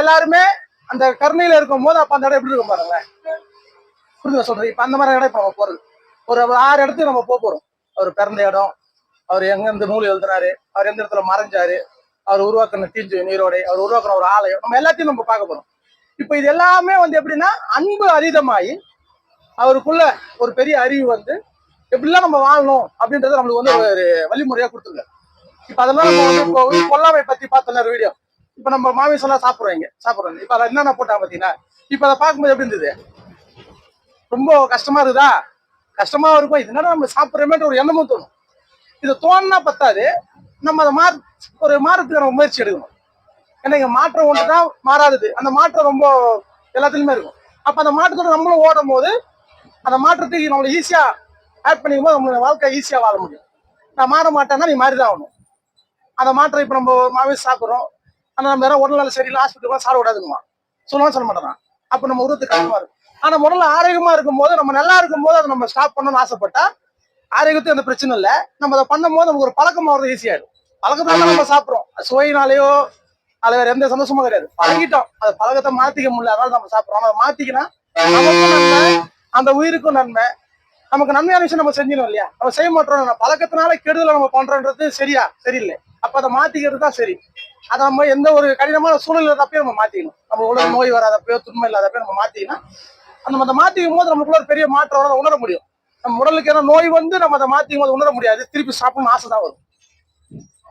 எல்லாருமே அந்த கருணையில இருக்கும் போது அப்ப அந்த இடம் எப்படி இருக்கும் பாருங்க. புரியுதா சொல்றேன்? இப்ப அந்த மாதிரி இடம் இப்ப நம்ம போறது ஒரு 6 இடத்துக்கு நம்ம போறோம். அவர் பிறந்த இடம், அவர் எங்க இருந்து நூல் எழுதுனாரு, அவர் எந்த இடத்துல மறைஞ்சாரு, அவர் உருவாக்குன தீஞ்சு நீரோடை, அவர் உருவாக்குன ஒரு ஆலயம், நம்ம எல்லாத்தையும் நம்ம பார்க்க போறோம். இப்ப இது எல்லாமே எப்படின்னா அன்பு அதீதமாயி அவருக்குள்ள ஒரு பெரிய அறிவு எப்படிலாம் நம்ம வாழணும் அப்படின்றத நம்மளுக்கு ஒரு வழிமுறையா கொடுத்துருக்காரு. இப்ப அதெல்லாம் நம்ம கொல்லாமை பத்தி பார்த்தோம் வீடியோ. இப்ப நம்ம மாமிசம் எல்லாம் சாப்பிடுறோம். இப்ப அதை என்னென்ன போட்டாங்க பாத்தீங்கன்னா, இப்ப அதை பார்க்கும்போது எப்படி இருந்தது? ரொம்ப கஷ்டமா இருக்குதா? கஷ்டமா இருக்கும். இதனால நம்ம சாப்பிடுறோமேன்ற ஒரு எண்ணமும் தோணும். இது தோணுனா பத்தாது, நம்ம அதை ஒரு மாற்றத்துக்கு நம்ம முயற்சி எடுக்கணும். ஏன்னா இங்க மாற்றம் ஒன்றுதான் மாறாதது. அந்த மாற்றம் ரொம்ப எல்லாத்துலயுமே இருக்கும். அப்ப அந்த மாற்றத்தோட நம்மளும் ஓடும் போது அந்த மாற்றத்துக்கு நம்மள ஈஸியா ஆட் பண்ணிக்கும் போது நம்மளோட வாழ்க்கை ஈஸியா வாழ முடியும். நான் மாற மாட்டேன்னா நீ மாறிதான் ஆகணும். அந்த மாற்றம் இப்ப நம்ம மாமிசம் சாப்பிடுறோம், ஆனா நம்ம யாரும் உடல்நல சரியில்லை ஹாஸ்பிட்டல் சாப்பிட விடாதுங்கம்மா சொல்ல மாட்டேன். அப்ப நம்ம உருவத்துக்கு கஷ்டமா இருக்கும். ஆனா உடல்ல ஆரோக்கியமா இருக்கும் போது, நம்ம நல்லா இருக்கும் போது அதை நம்ம ஸ்டாப் பண்ணணும்னு ஆசைப்பட்டா ஆரோக்கியத்துக்கு எந்த பிரச்சனை இல்லை. நம்ம அதை பண்ணும் போது நமக்கு ஒரு பழக்கம் ஆகிறது ஈஸியாயிடும். பழக்கத்தால நம்ம சாப்பிடுறோம், சுவையினாலேயோ அது வேற எந்த சந்தோஷமும் கிடையாது. பழகிட்டோம், அந்த பழக்கத்தை மாத்திக்க முடியல, அதனால நம்ம சாப்பிடுறோம். அதை மாத்திக்கினா நமக்கும் நன்மை, அந்த உயிருக்கும் நன்மை. நமக்கு நன்மையான விஷயம் நம்ம செஞ்சிடும் இல்லையா? நம்ம செய்ய மாட்டோம். பழக்கத்தினால கெடுதலை நம்ம பண்றோன்றது சரியில்லை. அப்ப அதை மாத்திக்கிறது தான் சரி. அதை நம்ம எந்த ஒரு கடினமான சூழ்நிலை தப்பையும் நம்ம மாத்திக்கணும். நம்ம உடல் நோய் வராதப்போ துன்பம் இல்லாதப்போ நம்ம மாத்திக்கணும். அந்த மாத்திக்கும் போது நமக்குள்ள ஒரு பெரிய மாற்றம் உணர முடியும். நம்ம உடலுக்கு ஏன்னா நோய் நம்ம அதை மாத்திக்கும் போது உணர முடியாது. திருப்பி சாப்பிடணும்னு ஆசை தான் வரும்.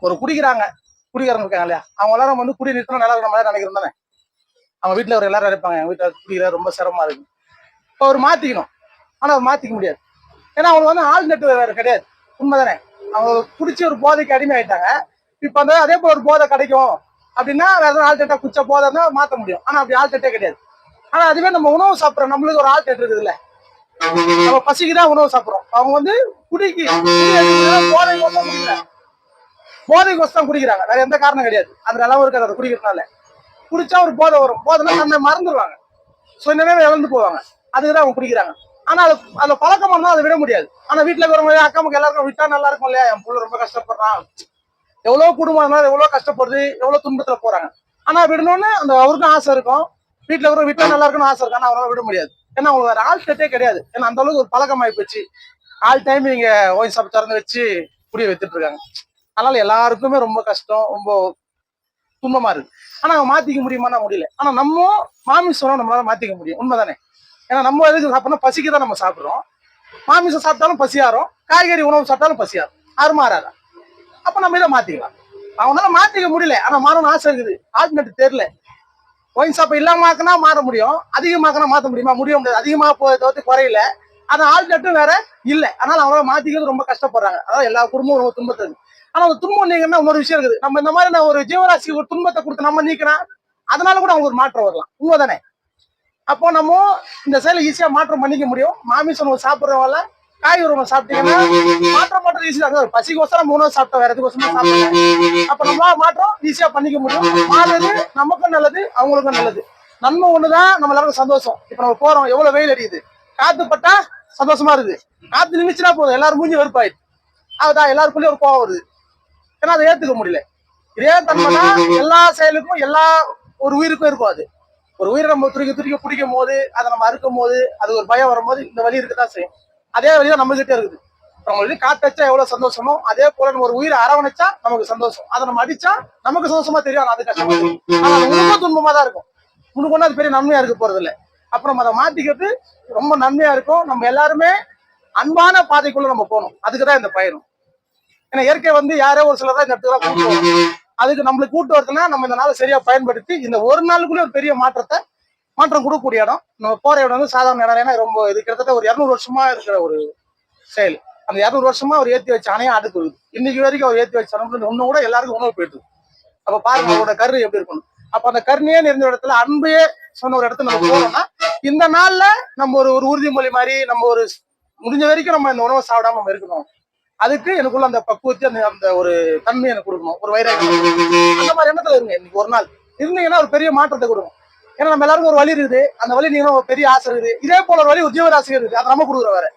ஒரு குடிக்காரங்க இருக்காங்க இல்லையா, அவங்க எல்லாரும் குடி நிறுத்தணும் நல்லா இருக்கிற மாதிரி நினைக்கிறோம் தானே. அவங்க வீட்டுல ஒரு எல்லாரும் இருப்பாங்க, எங்க வீட்டுல குடிக்கிற ரொம்ப சிரமமா இருக்கு. இப்போ அவர் மாத்திக்கணும், ஆனா அவர் மாத்திக்க முடியாது. ஏன்னா அவங்க ஆல்நெட் வேற கிடையாது. உண்மைதானே? அவங்க குடிச்சு ஒரு போதைக்கு அடிமை ஆயிட்டாங்க. இப்ப அதே போல ஒரு போதை கிடைக்கும் அப்படின்னா வேற ஏதாவது ஆல்டெட்டா குச்ச போதைன்னா மாத்த முடியும். ஆனா அப்படி ஆல்டெட்டே கிடையாது. ஆனா அதுவே நம்ம உணவு சாப்பிட்றோம், நம்மளுக்கு ஒரு ஆல்டெட் இருக்குது இல்ல. நம்ம பசிக்குதான் உணவு சாப்பிடுறோம். அவங்க குடிக்கு போதை கோசம் குடிக்கிறாங்க, வேற எந்த காரணம் கிடையாது. அந்த அளவு இருக்காது. அதை குடிக்கிறதுனால குடிச்சா ஒரு போதை வரும். போதைன்னா தன்னை மறந்துடுவாங்க, சுயநினைவை இழந்து போவாங்க. அதுக்குதான் அவங்க குடிக்கிறாங்க. ஆனா அது பழக்கம் பண்ணா அதை விட முடியாது. ஆனா வீட்டுல இருக்கிறவங்க அக்கா மக்கள் எல்லாருக்கும் விட்டா நல்லா இருக்கும் இல்லையா? என் பிள்ளை ரொம்ப கஷ்டப்படுறான், எவ்வளவு குடும்பம் எவ்வளவு கஷ்டப்படுது, எவ்வளவு துன்பத்துல போறாங்க. ஆனா விடணும்னு அவருக்கும் ஆசை இருக்கும், வீட்டுல இருக்கிற விட்டா நல்லா இருக்குன்னு ஆசை இருக்கும். ஆனா அவரால் விட முடியாது. ஏன்னா அவங்களுக்கு வேற ஆள் செட்டே கிடையாது. ஏன்னா அந்த அளவுக்கு ஒரு பழக்கம் ஆகி போச்சு. ஆல் டைம் இங்க ஒயின் ஷாப் திறந்து வச்சு குடிய வித்துட்டு இருக்காங்க. அதனால எல்லாருக்குமே ரொம்ப கஷ்டம், ரொம்ப துன்பமா இருக்கு. ஆனா அவங்க மாத்திக்க முடியுமானா முடியல. ஆனா நம்ம மாமிசம் நம்மளால மாத்திக்க முடியும். உண்மைதானே? ஏன்னா நம்ம எதுக்கு சாப்பிடணும்? பசிக்கு தான் நம்ம சாப்பிடுறோம். மாமிசம் சாப்பிட்டாலும் பசியாரும், காய்கறி உணவு சாப்பிட்டாலும் பசியாரும். அது மாறாதா? அப்ப நம்ம இதை மாத்திக்கலாம். அவனால மாத்திக்க முடியல, ஆனா மாறணும்னு ஆசை இருக்குது. ஆல்டர்னேட்டிவ் தெரியல. ஒயின் ஷாப் இல்லாமக்குனா மாற முடியும், அதிகமாக்குனா மாத்த முடியுமா? முடிய முடியாது. அதிகமா போய் குறையில, ஆனா ஆல்டர்னேட்டிவ் வேற இல்ல. அதனால அவங்களால மாத்திக்கிறது ரொம்ப கஷ்டப்படுறாங்க. அதாவது எல்லா குடும்பமும் ரொம்ப துன்பத்துக்கு. ஆனா அந்த துன்பம் நீங்கன்னா இன்னொரு விஷயம் இருக்குது. நம்ம இந்த மாதிரி ஒரு ஜீவராசி ஒரு துன்பத்தை கொடுத்து நம்ம நீக்கினா அதனால கூட அவங்க ஒரு மாற்றம் வரலாம். உண்மைதானே? அப்போ நம்ம இந்த செயலை ஈஸியா மாற்றம் பண்ணிக்க முடியும். மாமிசம் சாப்பிடுறவங்கள காய் உணவு சாப்பிட்டீங்கன்னா மாற்றம் பண்றது ஈஸியா இருக்கும். பசிக்கோசரம் நம்ம உணவு சாப்பிட்டோம், வேற எதுக்கோசமா சாப்பிடல. அப்ப நம்ம மாற்றம் ஈஸியா பண்ணிக்க முடியும். மாறுறது நமக்கும் நல்லது, அவங்களுக்கும் நல்லது. நன்மை ஒண்ணுதான் நம்ம எல்லாருக்கும் சந்தோஷம். இப்ப நம்ம போறோம், எவ்வளவு வெயில் அடிக்குது, காத்து பட்டா சந்தோஷமா இருக்குது. காத்து நின்றுச்சுன்னா போதும், எல்லாரும் மூஞ்சி வெறுப்பாயிடுது. அதுதான் எல்லாருக்குள்ளேயும் ஒரு கோவம் வருது. ஏன்னா அதை ஏத்துக்க முடியல. இதே தன்மைனா எல்லா செயலுக்கும் எல்லா ஒரு உயிருக்கும் இருக்கும். அது ஒரு உயிரை நம்ம துடிக்க பிடிக்கும் போது, அதை நம்ம அறுக்கும் போது, அது ஒரு பயம் வரும்போது இந்த வலி இருக்குதான் செய்யும். அதே வழிதான் நம்ம கிட்டே இருக்குது. நம்ம காத்து வச்சா எவ்வளவு சந்தோஷமோ அதே போல நம்ம ஒரு உயிரை அரவணைச்சா நமக்கு சந்தோஷம். அதை நம்ம அடிச்சா நமக்கு சந்தோஷமா தெரியும், அது கஷ்டமா தெரியும். ஆனா அது உனக்கு துன்பமா தான் இருக்கும். உனக்கு ஒண்ணு அது பெரிய நன்மையா இருக்க போறது இல்லை. அப்புறம் அதை மாத்திக்கிறது ரொம்ப நன்மையா இருக்கும். நம்ம எல்லாருமே அன்பான பாதைக்குள்ள நம்ம போகணும். அதுக்குதான் இந்த பயணம். ஏன்னா இயற்கை யாரோ ஒரு சிலர் தான் இந்த இடத்துக்கு கூட்டு வரும். அதுக்கு நம்மளுக்கு கூட்டு வருதுன்னா நம்ம இந்த நாளை சரியா பயன்படுத்தி இந்த ஒரு நாளுக்குள்ள ஒரு பெரிய மாற்றம் கொடுக்கக்கூடிய இடம். நம்ம போற இடம் சாதாரண இடம். ஏன்னா ரொம்ப இது கிட்டத்தட்ட ஒரு 200 வருஷமா இருக்கிற ஒரு செயல். அந்த 200 வருஷமா அவர் ஏற்றி வச்ச அணையா அடுக்கு இன்னைக்கு வரைக்கும் அவர் ஏற்றி வச்ச ஒண்ணு கூட எல்லாருக்கும் உணவு போயிட்டு. அப்ப பாருங்க அவரோட கரு எப்படி இருக்கணும். அப்ப அந்த கருணையே நிறைந்த இடத்துல அன்பையே சொன்ன ஒரு இடத்துல நம்ம போறோம்னா இந்த நாள்ல நம்ம ஒரு உறுதிமொழி மாதிரி நம்ம ஒரு முடிஞ்ச வரைக்கும் நம்ம இந்த உணவை சாப்பிடாம நம்ம இருக்கணும். அதுக்கு எனக்குள்ள அந்த பக்குவத்தை அந்த ஒரு தன்மை எனக்கு கொடுக்கணும், ஒரு வைராக்கியம். அந்த மாதிரி எண்ணத்துல இருங்க. இன்னைக்கு ஒரு நாள் இருந்தீங்கன்னா ஒரு பெரிய மாற்றத்தை கொடுக்கும். ஏன்னா நம்ம எல்லாருக்கும் ஒரு வழி இருக்குது. அந்த வழி நீங்க ஒரு பெரிய ஆசை இருக்குது. இதே போல ஒரு வழி ஒரு ஜீவராசி இருக்குது. அதை நம்ம கொடுக்குற வேற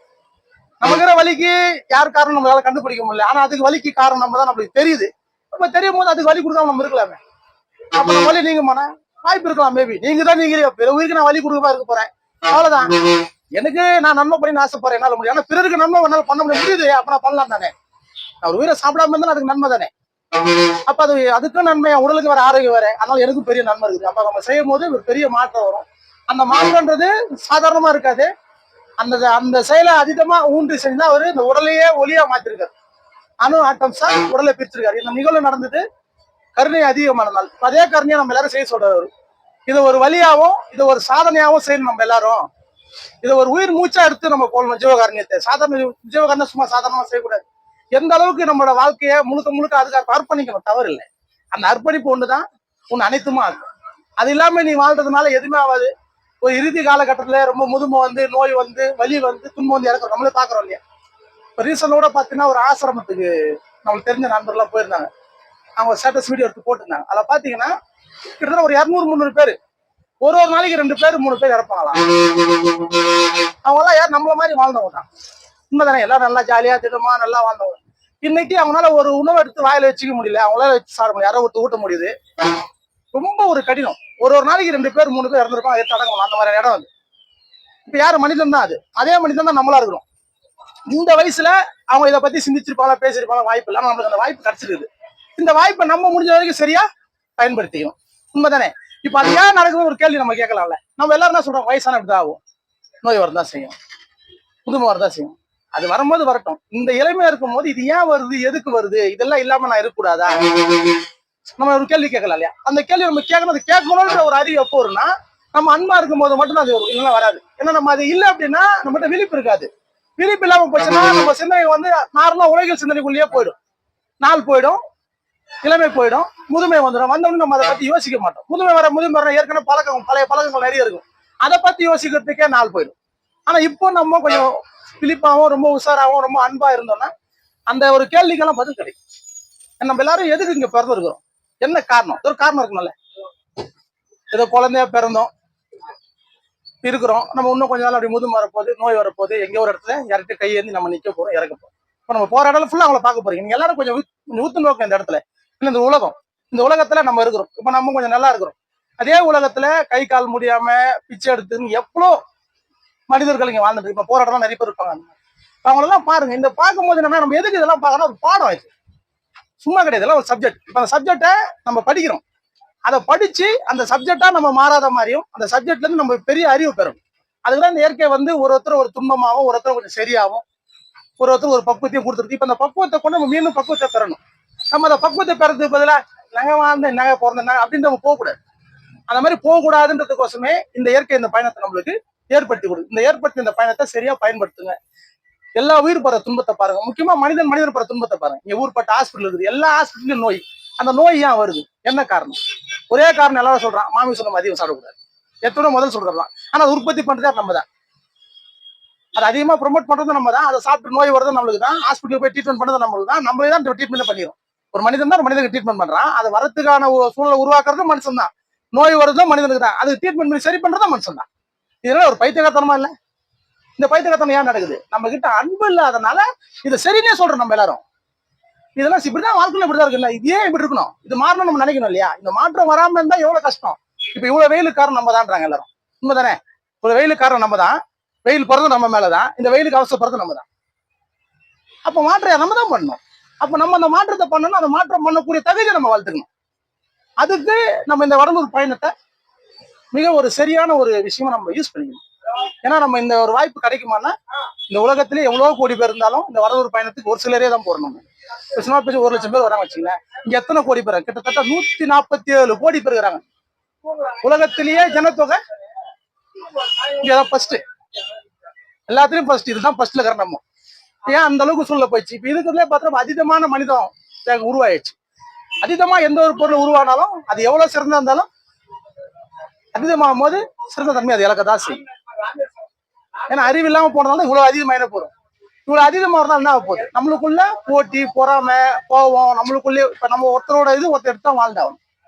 நமக்குற வழிக்கு யார் காரணம் நம்மளால கண்டுபிடிக்க முடியல. ஆனா அதுக்கு வலிக்கு காரணம் நம்ம தான் நம்மளுக்கு தெரியுது. நம்ம தெரியும் போது அதுக்கு வழி கொடுக்காம நம்ம இருக்கலாமே. அப்ப நம்ம வழி நீங்க வாய்ப்பு இருக்கலாம். மேபி நீங்க தான் நீங்க பிற உயிருக்கு நான் வழி கொடுக்க இருக்க போறேன், அவ்வளவுதான். எனக்கு நான் நன்மை பண்ணி ஆசைப்படுறேன், என்னால முடியும். ஆனா பிறருக்கு நன்மை என்னால பண்ண முடியுது, அப்ப நான் பண்ணலாம் தானே. ஒரு உயிரை சாப்பிடாம இருந்தா அதுக்கு நன்மை தானே. அப்ப அது அதுக்கும் நன்மை, உடலுக்கு வேற ஆரோக்கியம் வேற, அதனால எனக்கும் பெரிய நன்மை இருக்குது. அப்ப நம்ம செய்யும் போது ஒரு பெரிய மாற்றம் வரும். அந்த மாற்றம்ன்றது சாதாரணமா இருக்காது. அந்த அந்த செயலை அதிகமா ஊன்றி செஞ்சா அவரு இந்த உடலையே ஒளியா மாத்திருக்காரு. அணு ஆட்டம்ஸா உடலை பிரிச்சிருக்காரு. இந்த நிகழ்வு நடந்தது கருணை அதிகமான நாள். அதே கருணையை நம்ம எல்லாரும் செய்ய சொல்றாரு. இது ஒரு வழியாவும் இது ஒரு சாதனையாவும் செய்யணும். நம்ம எல்லாரும் இதை ஒரு உயிர் மூச்சா எடுத்து நம்ம போகணும். ஜீவகாரணியத்தை சாதாரண ஜீவகாரணியம் சும்மா சாதாரணமா செய்யக்கூடாது. எந்த அளவுக்கு நம்மளோட வாழ்க்கையை முழுக்க முழுக்க அதுக்காக அர்ப்பணிக்கணும், தவறு இல்லை. அந்த அர்ப்பணிப்பு ஒண்ணுதான் உன் அனைத்துமா இருக்கும். அது இல்லாம நீ வாழ்றதுனால எதுவுமே ஆகாது. ஒரு இறுதி காலகட்டத்துல ரொம்ப முதுமை வந்து, நோய் வந்து, வலி வந்து, துன்பம் வந்து இறக்குறோம். நம்மளே பாக்குறோம் இல்லையா? இப்போ ரீசனோட பாத்தீங்கன்னா ஒரு ஆசிரமத்துக்கு நம்மளுக்கு தெரிஞ்ச நண்பர்லாம் போயிருந்தாங்க. அவங்க ஸ்டேட்டஸ் வீடியோ எடுத்து போட்டிருந்தாங்க. அதில் பாத்தீங்கன்னா கிட்டத்தட்ட ஒரு 200-300 பேர், ஒரு நாளைக்கு 2 பேர் 3 பேர் இறப்பாங்களாம். அவங்க எல்லாம் யார் நம்மள மாதிரி வாழ்ந்தவங்க தான். உண்மைதானே? எல்லாரும் நல்லா ஜாலியா திட்டமா நல்லா வாழ்ந்தவங்க. இன்னைக்கு அவங்களால ஒரு உணவை எடுத்து வாயில வச்சுக்க முடியல, அவங்களால வச்சு சாப்பிட முடியல, யாரோ ஒருத்தர் ஊட்ட முடியுது. ரொம்ப ஒரு கடினம். ஒரு நாளைக்கு 2 பேர் 3 பேர் இறந்துருப்பாங்க. அதை தடங்கணும். அந்த மாதிரி இடம் அது. இப்ப யாரு மனிதன் தான் அது. அதே மனிதன் தான் நம்மளா இருக்கிறோம். இந்த வயசுல அவங்க இதை பத்தி சிந்திச்சிருப்பாங்களா, பேசிருப்பாங்களா, வாய்ப்பு இல்லை. நம்மளுக்கு அந்த வாய்ப்பு கிடைச்சிருக்குது. இந்த வாய்ப்பை நம்ம முடிஞ்ச வரைக்கும் சரியா பயன்படுத்திக்கணும். உண்மைதானே? இப்ப அது ஏன் நடக்குது ஒரு கேள்வி நம்ம கேட்கலாம்ல. நம்ம எல்லாரும் தான் சொல்றோம், வயசான இப்படிதான் ஆகும், நோய் வரதான் செய்யும், புதுமை வரதான் செய்யும். அது வரும்போது வரட்டும். இந்த இளமையா இருக்கும் போது இது ஏன் வருது, எதுக்கு வருது, இதெல்லாம் இல்லாம நான் இருக்கக்கூடாதா, நம்ம ஒரு கேள்வி கேட்கலாம் இல்லையா? அந்த கேள்வி நம்ம கேட்கணும். அது கேட்கணும்ன்ற ஒரு அறிவு எப்போ வரும்னா, நம்ம அன்பா இருக்கும் போது மட்டும் தான் அது வரும், இல்லைன்னா வராது. ஏன்னா நம்ம அது இல்லை அப்படின்னா நம்மகிட்ட விழிப்பு இருக்காது. விழிப்பு இல்லாம போச்சுன்னா நம்ம சிந்தனை வந்து நார்மலா உலகில் சிந்தனைக்குள்ளேயே போயிடும். நாள் போயிடும், இளமை போயிடும், முதுமை வந்துடும். வந்தோடனே நம்ம அதை பத்தி யோசிக்க மாட்டோம். முதுமை வர ஏற்கனவே பழைய பழக்கங்கள் நிறைய இருக்கும். அதை பத்தி யோசிக்கிறதுக்கே நாள் போயிடும். ஆனா இப்போ நம்ம கொஞ்சம் விழிப்பாவும் ரொம்ப உஷாராவும் ரொம்ப அன்பா இருந்தோம்னா அந்த ஒரு கேள்விக்கெல்லாம் பதில் கிடைக்கும். நம்ம எல்லாரும் எதுக்கு இங்க பிறந்திருக்கிறோம், என்ன காரணம்? ஒரு காரணம் இருக்கும்ல. ஏதோ குழந்தையா பிறந்தோம் இருக்கிறோம், நம்ம இன்னும் கொஞ்ச நாள் அப்படி முதுமை வரப்போகுது, நோய் வரப்போகுது, எங்கேயோ ஒரு இடத்துல யார்கிட்ட கையேந்தி நம்ம நிக்க போறோம், இறக்க போறோம். இப்போ நம்ம போற இடம் ஃபுல்லா அவங்கள பார்க்க போறீங்க. நீங்க எல்லாரும் கொஞ்சம் ஊத்து நோக்கம் இந்த இடத்துல. இல்லை, இந்த உலகத்துல நம்ம இருக்கிறோம். இப்ப நம்ம கொஞ்சம் நல்லா இருக்கிறோம். அதே உலகத்துல கை கால் முடியாம பிச்சை எடுத்துன்னு எவ்வளோ மனிதர்கள் இங்க வாழ்ந்துட்டு இப்ப போற இடம் நிறைய பேர் இருப்பாங்க. அவங்களெல்லாம் பாருங்க. இந்த பார்க்கும்போது என்னன்னா நம்ம எதுக்கு இதெல்லாம் பார்க்கணும், ஒரு பாடம் ஆயிடுச்சு, சும்மா கிடையாது. இதெல்லாம் ஒரு சப்ஜெக்ட். இப்ப அந்த சப்ஜெக்டை நம்ம படிக்கிறோம். அதை படிச்சு அந்த சப்ஜெக்டா நம்ம மாறாத மாதிரியும் அந்த சப்ஜெக்ட்ல இருந்து நம்ம பெரிய அறிவு பெறும். அதுக்குதான் இந்த இயற்கை வந்து ஒருத்தர் ஒரு துன்பமாகவும் ஒருத்தர் கொஞ்சம் சரியாகவும் ஒருத்தர் ஒரு பக்குவத்தையும் கொடுத்துருக்கு. இப்ப அந்த பக்குவத்தை கொண்டு நம்ம மீண்டும் பக்குவத்தை பெறணும். நம்ம அந்த பக்குவத்தை பெறதுக்கு பதிலாக நகை வாழ்ந்த நகை பிறந்த அப்படின்னு நம்ம போகக்கூடாது. அந்த மாதிரி போகக்கூடாதுன்றதுக்கோசமே இந்த இயற்கை இந்த பயணத்தை நம்மளுக்கு ஏற்படுத்தி கொடுக்கும். இந்த ஏற்படுத்தி இந்த பயணத்தை சரியா பயன்படுத்துங்க. எல்லா உயிர் படுற துன்பத்தை பாருங்க. முக்கியமா மனிதன் படுற துன்பத்தை பாருங்க. இங்க ஊர்பட்ட ஹாஸ்பிட்டல் இருக்குது, எல்லா ஹாஸ்பிட்டலும் நோய். அந்த நோய் ஏன் வருது, என்ன காரணம்? ஒரே காரணம் எல்லாரும் சொல்றான், மாமிசம் அதிகம் சாப்பிடக்கூடாது. எத்தனை முதல் சொல்றதான். ஆனா அது உற்பத்தி பண்றதே நம்ம தான். அது அதிகமா ப்ரொமோட் பண்றது நம்ம தான். அதை சாப்பிட்டு நோய் வருது நம்மளுக்கு தான். ஹாஸ்பிட்டல் போய் ட்ரீட்மெண்ட் பண்றது நம்மளுக்கு தான். நம்மளே தான் ட்ரீட்மெண்ட் பண்ணிடும். ஒரு மனிதன் தான் ஒரு மனிதனுக்கு ட்ரீட்மெண்ட் பண்றான். அது வரதுக்கான சூழலை உருவாக்குறது மனுஷன் தான். நோய் வருதும் மனிதனுக்கு தான். அது ட்ரீட்மெண்ட் பண்ணி சரி பண்றதும் மனுஷன் தான். இதெல்லாம் ஒரு பைத்தியகாரத்தனமா இல்ல? இந்த பைத்தியகாரத்தனம் ஏன் நடக்குது? நம்ம கிட்ட அன்பு இல்லாதனால இதை சரின்னே சொல்றோம் நம்ம எல்லாரும். இதெல்லாம் இப்படிதான் வாழ்க்கையில இப்படிதான் இருக்கு. இதே இப்படி இருக்கணும், இது மாறணும் நம்ம நினைக்கணும் இல்லையா? இந்த மாற்றம் வராம இருந்தா எவ்வளவு கஷ்டம். இப்ப இவ்வளவு வெயிலுக்கு காரணம் நம்ம தான்றாங்க எல்லாரும். உண்மைதானே? இவ்வளவு வெயிலுக்கு காரணம் நம்ம தான். வெயில் பிறந்து நம்ம மேலதான். இந்த வெயிலுக்கு அவசரப்படுறது நம்ம தான். அப்ப மாற்றம் நம்ம தான் பண்ணணும். அப்ப நம்ம அந்த மாற்றத்தை பண்ணணும். அந்த மாற்றம் பண்ணக்கூடிய தகுதியை நம்ம வளர்த்துக்கணும். அதுக்கு நம்ம இந்த வடலூர் பயணத்தை மிக ஒரு சரியான ஒரு விஷயமா நம்ம யூஸ் பண்ணிக்கணும். ஏன்னா நம்ம இந்த ஒரு வாய்ப்பு கிடைக்குமானா, இந்த உலகத்திலே எவ்வளவு கோடி பேர் இருந்தாலும் இந்த வடலூர் பயணத்துக்கு ஒரு சிலரே தான் போறணும். சும்மா பேசி 1 லட்சம் பேர் வராங்க வச்சுங்களேன். இங்க எத்தனை கோடி பேர்? கிட்டத்தட்ட 147 கோடி பேர் இருக்கிறாங்க. உலகத்திலேயே ஜனத்தொகை இங்கதான் ஃபர்ஸ்ட். எல்லாத்துலயும் ஃபர்ஸ்ட். இதுதான் ஃபர்ஸ்ட்ல இருக்கிற நம்ம. ஏன் அந்த அளவுக்கு சூழ்நிலை போயிடுச்சு. இப்ப இதுக்குள்ளே பார்த்தா அதீதமான மனிதம் உருவாயிடுச்சு. அதீதமா எந்த ஒரு பொருள் உருவானாலும் அது எவ்வளவு சிறந்தா இருந்தாலும் அதீதமாகும் போது சிறந்த தன்மை அது இழக்கதான் செய்யும். ஏன்னா அறிவு இல்லாம போனதால இவ்வளவு அதிகமாக போறோம். இவ்வளவு அதிகமா இருந்தாலும் என்ன போகுது? நம்மளுக்குள்ள போட்டி, பொறாமை, கோபம் நம்மளுக்குள்ளே. இப்ப நம்ம ஒருத்தரோட இது ஒருத்தர் எடுத்தா வாழ்ந்தாகும்.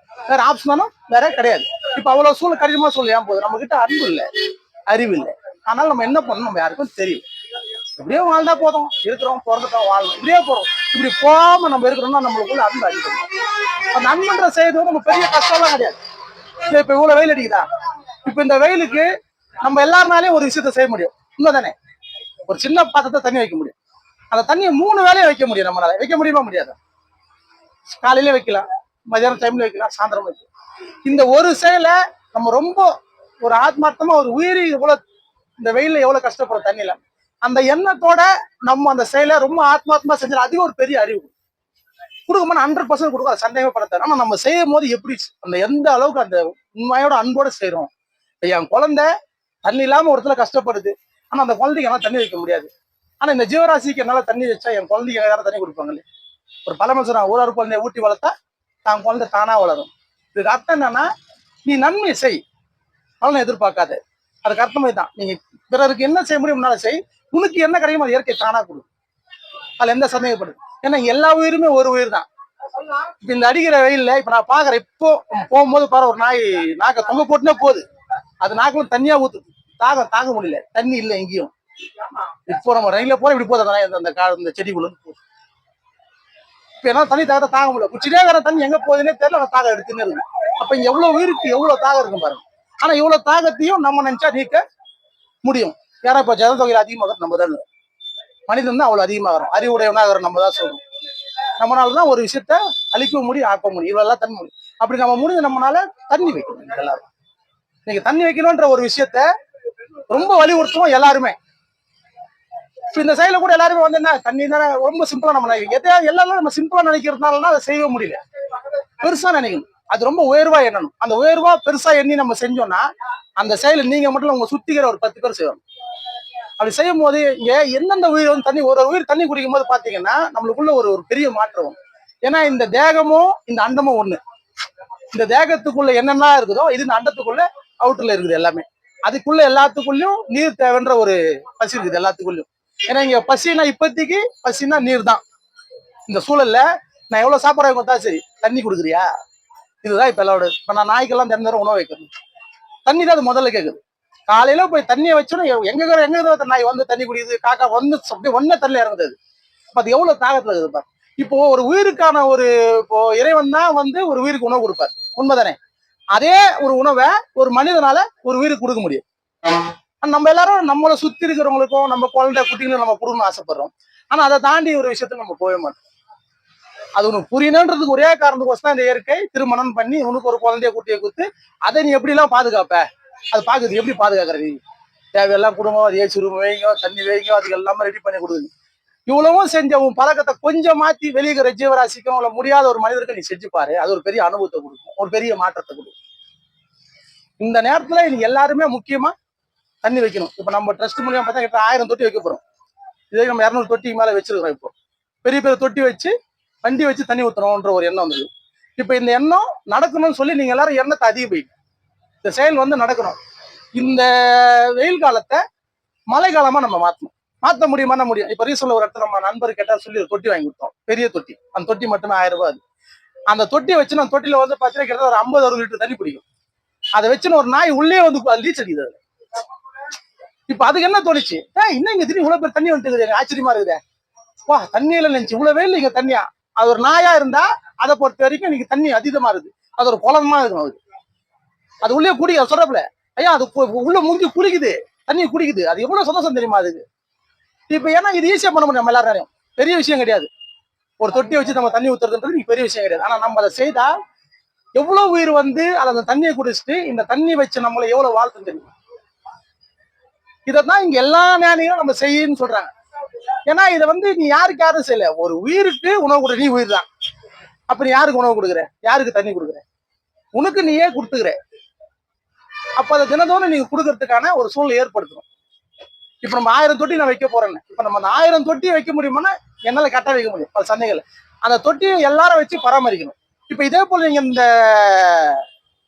வேற ஆப்ஷனும் வேற கிடையாது. இப்ப அவ்வளவு சூழல் கடினமா சொல்லி ஏன் போகுது? நம்ம கிட்ட அன்பு இல்லை, அறிவு இல்லை. ஆனால் நம்ம என்ன பண்ணணும் நம்ம யாருக்கும் தெரியும். இப்படியே வாழ்ந்தா போதும், இருக்கிறோம், பிறந்துட்டோம், வாழணும், இப்படியே போறோம். இப்படி போகாம நம்ம இருக்கிறோம்னா நம்மளுக்குள்ள அன்பு அதிகம். அந்த அன்புன்ற செய்யறது நம்ம பெரிய கஷ்டம்லாம் கிடையாது. இப்ப இவ்வளவு வெயில் அடிக்குதா, இப்ப இந்த வெயிலுக்கு நம்ம எல்லாருனாலையும் ஒரு விஷயத்த செய்ய முடியும், உண்மைதானே? ஒரு சின்ன பாத்திரத்தை தண்ணி வைக்க முடியும். அந்த தண்ணியை 3 வேலையும் வைக்க முடியும். நம்மளால வைக்க முடியுமா? முடியாது. காலையில வைக்கலாம், மதியானம் டைம்ல வைக்கலாம், சாயந்தரம் வைக்கலாம். இந்த ஒரு செயலை நம்ம ரொம்ப ஒரு ஆத்மார்த்தமா ஒரு உயிரி இவ்வளவு இந்த வெயில்ல எவ்வளவு கஷ்டப்படுற தண்ணியில அந்த எண்ணத்தோட நம்ம அந்த செயலை ரொம்ப ஆத்மார்த்தமா செஞ்சா அதுவும் ஒரு பெரிய அறிவு கொடுக்குமா. 100% கொடுக்கும், அதை சந்தேகமே படுத்தாது. ஆனா நம்ம செய்யும் போது எப்படி அந்த எந்த அளவுக்கு அந்த உண்மையோட அன்போட செய்யறோம். என் குழந்தை தண்ணி இல்லாம ஒருத்தர கஷ்டப்படுது, ஆனா அந்த குழந்தைக்கு என்னால தண்ணி வைக்க முடியாது. ஆனா இந்த ஜீவராசிக்கு என்னால தண்ணி வச்சா என் குழந்தைக்கு யாரும் தண்ணி கொடுப்பாங்களே. ஒரு பழமை சொல்றாங்க, ஒரு குழந்தைய ஊட்டி வளர்த்தா தான் குழந்தை தானா வளரும். இதுக்கு அர்த்தம் என்னன்னா, நீ நன்மை செய், பலனை எதிர்பார்க்காத. அதுக்கு அர்த்தமே தான். நீங்க பிறருக்கு என்ன செய்ய முடியும் செய், உனக்கு என்ன கிடைக்கும் அது இயற்கை தானா கொடு. அதுல எந்த சந்தேகப்படுது. ஏன்னா எல்லா உயிருமே ஒரு உயிர் தான். இப்ப இந்த அடிக்கிற வெயில்ல இப்ப நான் பாக்குறேன், இப்போ போகும்போது பாரு ஒரு நாய் நாக்க தொங்க போட்டுனே போகுது. அது நாக்குல தண்ணியா ஊத்துது, தாங்க முடியல, தண்ணி இல்லை எங்கேயும். இப்போ நம்ம ரயில போற இப்படி போகுது அந்த செடிக்குள்ள போகுது. இப்ப என்ன தண்ணி தாங்க முடியல, குச்சிட்டே வேற தண்ணி எங்க போகுதுன்னே தெரியல, அந்த தாகம் எடுத்துன்னு இருக்கு. அப்ப இங்க எவ்வளவு உயிருக்கு எவ்வளவு தாகம் இருக்கும் பாருங்க. ஆனா இவ்வளவு தாகத்தையும் நம்ம நினைச்சா நீக்க முடியும். ஏன்னா இப்ப ஜனத்தொகையில் அதிகமாக நம்ம தான் மனிதன் தான் அவ்வளவு அதிகமாகிறோம், அறிவுடையவனாக நம்ம தான் சொல்றோம். நம்மளாலதான் ஒரு விஷயத்த அழிக்க முடியும், ஆக்க முடியும், இவ்வளவு தண்ணி முடியும். அப்படி நம்ம முடிஞ்சு நம்மளால தண்ணி வைக்கணும். எல்லாரும் நீங்க தண்ணி வைக்கணும்ன்ற ஒரு விஷயத்த ரொம்ப வலியுறுத்துவோம் எல்லாருமே. இந்த சைட்ல கூட எல்லாருமே வந்து என்ன தண்ணி தானே ரொம்ப சிம்பிளா நம்ம நினைக்கிறோம். எல்லாரும் நம்ம சிம்பிளா நினைக்கிறதுனால அதை செய்ய முடியல. பெருசா நினைக்கணும், அது ரொம்ப உயர்வா எண்ணணும். அந்த உயர்வா பெருசா எண்ணி நம்ம செஞ்சோம்னா அந்த செயல நீங்க மட்டும் உங்க சுத்திக்கிற ஒரு 10 பேர் செய்யணும். அப்படி செய்யும் போது இங்க எந்தெந்த உயிர் வந்து தண்ணி ஒரு உயிர் தண்ணி குடிக்கும் போது பாத்தீங்கன்னா நம்மளுக்குள்ள ஒரு பெரிய மாற்றம். ஏன்னா இந்த தேகமும் இந்த அண்டமும் ஒண்ணு. இந்த தேகத்துக்குள்ள என்னென்ன இருக்குதோ இது இந்த அண்டத்துக்குள்ள அவுட்டர்ல இருக்குது எல்லாமே. அதுக்குள்ள எல்லாத்துக்குள்ளயும் நீர் தேவைன்ற ஒரு பசி இருக்குது எல்லாத்துக்குள்ளயும். ஏன்னா இங்க பசினா இப்போதைக்கு பசினா நீர் தான். இந்த சூழல்ல நான் எவ்வளவு சாப்பிட்றேன் கொடுத்தா சரி, தண்ணி கொடுக்குறியா? இதுதான் இப்ப எல்லாரோட. இப்ப நான் நாய்க்கெல்லாம் திறந்த உணவு வைக்கணும், தண்ணி தான் அது முதல்ல கேட்குது. காலையில போய் தண்ணியை வச்சோன்னா எங்க நாய் வந்து தண்ணி குடிக்குது, காக்கா வந்து அப்படியே ஒன்ன தண்ணி இறங்குது. அப்ப அது எவ்வளவு தாகத்துல இருக்குது. இப்போ ஒரு உயிருக்கான ஒரு இப்போ இறைவன் தான் வந்து ஒரு உயிருக்கு உணவு கொடுப்பார், உண்மைதானே? அதே ஒரு உணவை ஒரு மனிதனால ஒரு உயிருக்கு கொடுக்க முடியும். நம்ம எல்லாரும் நம்மளை சுத்தி இருக்கிறவங்களுக்கும் நம்ம குழந்தை குட்டிகளும் நம்ம கொடுக்கணும்னு ஆசைப்படுறோம். ஆனா அதை தாண்டி ஒரு விஷயத்துக்கு நம்ம போக மாட்டோம். அது உனக்கு புரியணுன்றதுக்கு ஒரே காரணத்துக்கோசம் இந்த இயற்கை திருமணம் பண்ணி உனக்கு ஒரு குழந்தைய குட்டியை கொடுத்து அதை நீ எப்படி எல்லாம் பாதுகாப்ப, அது பாக்குது எப்படி பாதுகாக்கிற நீ? தேவையெல்லாம் குடும்பம், அது ஏசி ரூம் வைங்க, தண்ணி வைங்க, அதுக்கு எல்லாமே ரெடி பண்ணி கொடுக்குது. இவ்வளவும் செஞ்ச உன் பழக்கத்தை கொஞ்சம் மாத்தி வெளியிற ஜீவராசிக்கும் உள்ள முடியாத ஒரு மனிதருக்கு நீ செஞ்சு பாரு, அது ஒரு பெரிய அனுபவத்தை கொடுக்கும், ஒரு பெரிய மாற்றத்தை கொடுக்கும். இந்த நேரத்துல நீ எல்லாருமே முக்கியமா தண்ணி வைக்கணும். இப்ப நம்ம ட்ரஸ்ட் மூலியமா பார்த்தா கிட்ட 1000 தொட்டி வைக்க போறோம். இதே நம்ம 200 தொட்டிக்கு மேல வச்சிருக்கிறோம். இப்போ பெரிய பெரிய தொட்டி வச்சு வண்டி வச்சு தண்ணி ஊற்றணும்ன்ற ஒரு எண்ணம் வந்தது. இப்ப இந்த எண்ணம் நடக்கணும்னு சொல்லி நீங்க எல்லாரும் எண்ணத்தை அதிகப்படுத்தி இந்த செயல் வந்து நடக்கணும். இந்த வெயில் காலத்தை மழை காலமா நம்ம மாற்ற முடியுமா? முடியும். இப்ப ரீசன்ல ஒரு இடத்துல நம்ம நண்பர் கேட்டா சொல்லி ஒரு தொட்டி வாங்கி கொடுத்தோம், பெரிய தொட்டி. அந்த தொட்டி மட்டுமே 1000 ரூபாய். அது அந்த தொட்டியை வச்சு அந்த தொட்டியில வந்து பாத்தீங்கன்னா கிட்ட ஒரு 50-60 லிட்டர் தண்ணி பிடிக்கும். அதை வச்சுன்னு ஒரு நாய் உள்ளே வந்து லீச் அடிக்குது. இப்ப அதுக்கு என்ன தோணுச்சு, இன்னும் இங்க திடீர்னு இவ்வளவு பேர் தண்ணி வந்துட்டு ஆச்சரியமா இருக்குது, வா தண்ணியில நினைச்சு இவ்வளவு வெயில் இங்க தண்ணியா. அது ஒரு நாயா இருந்தா அதை பொறுத்த வரைக்கும் இன்னைக்கு தண்ணி அதிகமா இருக்கு, அது ஒரு குளமா இருக்கும். அது உள்ளே குடிக்க சொல்றப்பல ஐயா அது உள்ள முடிஞ்சு குடிக்குது, தண்ணி குடிக்குது. அது எவ்வளவு சந்தோஷம் தெரியுமா அதுக்கு? இப்ப ஏன்னா இது ஈஸியா பண்ண முடியும், நம்ம எல்லாரும் பெரிய விஷயம் கிடையாது. ஒரு தொட்டியை வச்சு நம்ம தண்ணி ஊத்துறதுன்றது பெரிய விஷயம் கிடையாது. ஆனா நம்ம அதை செய்தா எவ்வளவு உயிர் வந்து அந்த தண்ணியை குடிச்சிட்டு இந்த தண்ணி வச்சு நம்மளை எவ்வளவு வாழ்த்து தெரியும். இதைத்தான் இங்க எல்லா ஞானிகளும் நம்ம செய்யன்னு சொல்றாங்க. ஏன்னா இதை வந்து நீ யாரும் செய்யல, ஒரு உயிருக்கு உணவு கொடு, நீ உயிர் தான். அப்ப நீ யாருக்கு உணவு கொடுக்குற, யாருக்கு தண்ணி கொடுக்குற? உனக்கு நீயே கொடுத்துக்கிற. அப்ப அதை தினத்தோடு நீங்க கொடுக்கறதுக்கான ஒரு சூழ்நிலை ஏற்படுத்தணும். இப்ப நம்ம 1000 தொட்டி நான் வைக்க போறேன்னு, இப்ப நம்ம 1000 தொட்டியை வைக்க முடியுமானா என்னால கரெக்டா வைக்க முடியும், அது சந்தைகள். அந்த தொட்டியை எல்லாரும் வச்சு பராமரிக்கணும். இப்ப இதே போல நீங்க இந்த